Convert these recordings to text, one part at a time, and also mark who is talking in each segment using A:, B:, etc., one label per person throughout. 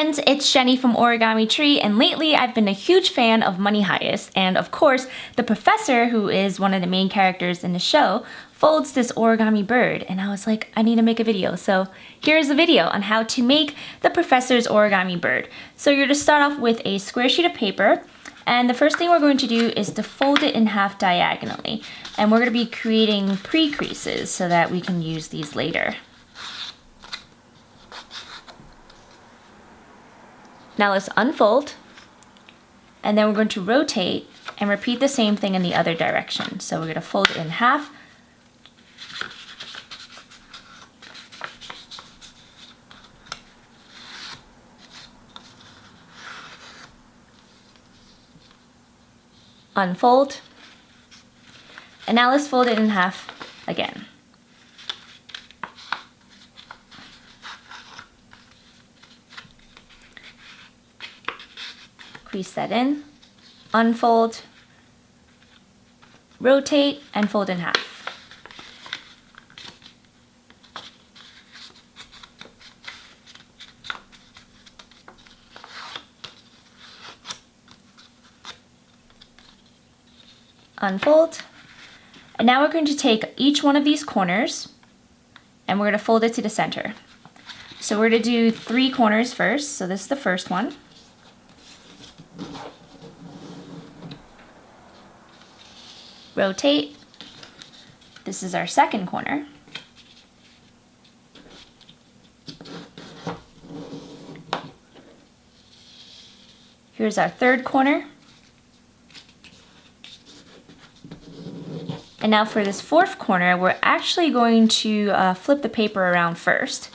A: friends, it's Jenny from Origami Tree, and lately I've been a huge fan of Money Heist, and of course, the professor, who is one of the main characters in the show, folds this origami bird, and I was like, I need to make a video. So here's a video on how to make the professor's origami bird. So you're going to start off with a square sheet of paper, and the first thing we're going to do is to fold it in half diagonally, and we're going to be creating pre-creases so that we can use these later. Now let's unfold, and then we're going to rotate and repeat the same thing in the other direction. So we're going to fold it in half, unfold, and now let's fold it in half again. Crease that in, unfold, rotate, and fold in half. Unfold. And now we're going to take each one of these corners and we're going to fold it to the center. So we're going to do 3 corners first. So this is the first one. Rotate. This is our second corner. Here's our third corner. And now for this fourth corner, we're actually going to flip the paper around first.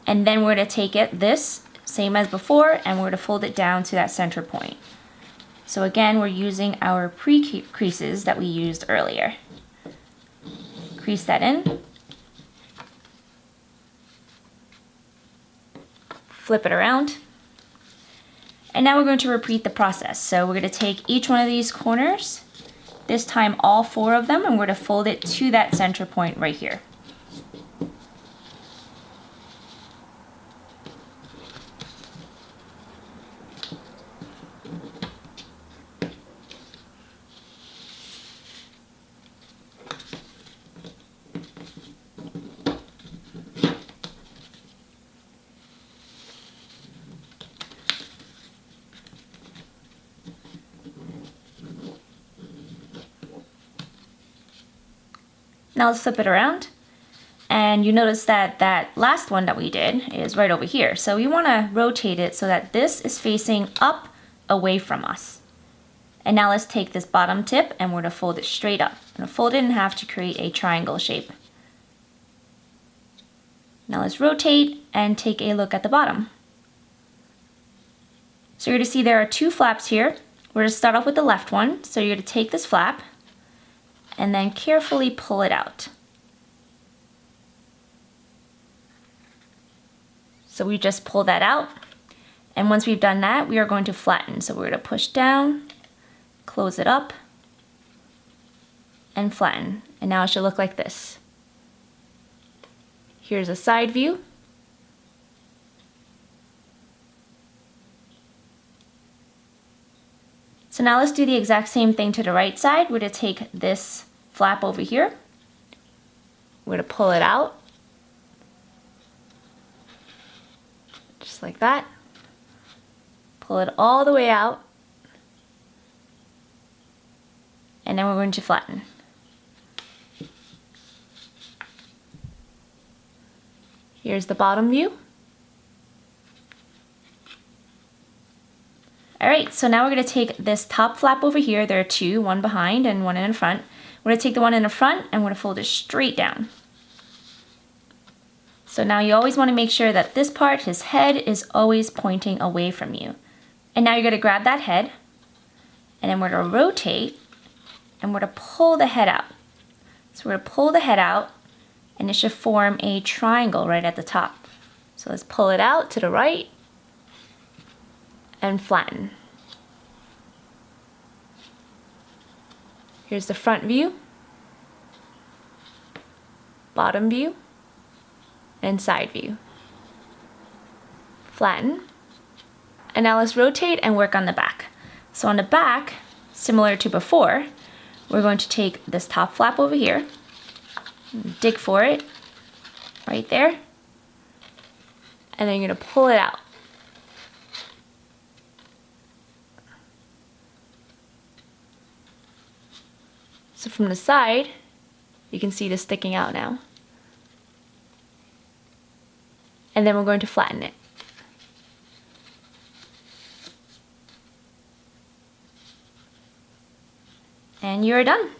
A: And then we're going to take it this, same as before, and we're going to fold it down to that center point. So again, we're using our pre-creases that we used earlier. Crease that in. Flip it around. And now we're going to repeat the process. So we're going to take each one of these corners, this time all 4 of them, and we're going to fold it to that center point right here. Now let's flip it around, and you notice that that last one that we did is right over here. So we want to rotate it so that this is facing up away from us. And now let's take this bottom tip and we're going to fold it straight up. I'm going to fold it in half to create a triangle shape. Now let's rotate and take a look at the bottom. So you're going to see there are 2 flaps here. We're going to start off with the left one. So you're going to take this flap and then carefully pull it out. So we just pull that out, and once we've done that, we are going to flatten. So we're going to push down, close it up, and flatten. And now it should look like this. Here's a side view. So now let's do the exact same thing to the right side. We're going to take this flap over here. We're going to pull it out. Just like that. Pull it all the way out. And then we're going to flatten. Here's the bottom view. Alright, so now we're going to take this top flap over here. There are 2, one behind and one in front. We're going to take the one in the front and we're going to fold it straight down. So now you always want to make sure that this part, his head, is always pointing away from you. And now you're going to grab that head, and then we're going to rotate, and we're going to pull the head out. So we're going to pull the head out, and it should form a triangle right at the top. So let's pull it out to the right, and flatten. Here's the front view, bottom view, and side view. Flatten, And now let's rotate and work on the back. So on the back, similar to before, we're going to take this top flap over here, dig for it, right there, and then you're gonna pull it out. So from the side, you can see this sticking out now. And then we're going to flatten it. And you're done.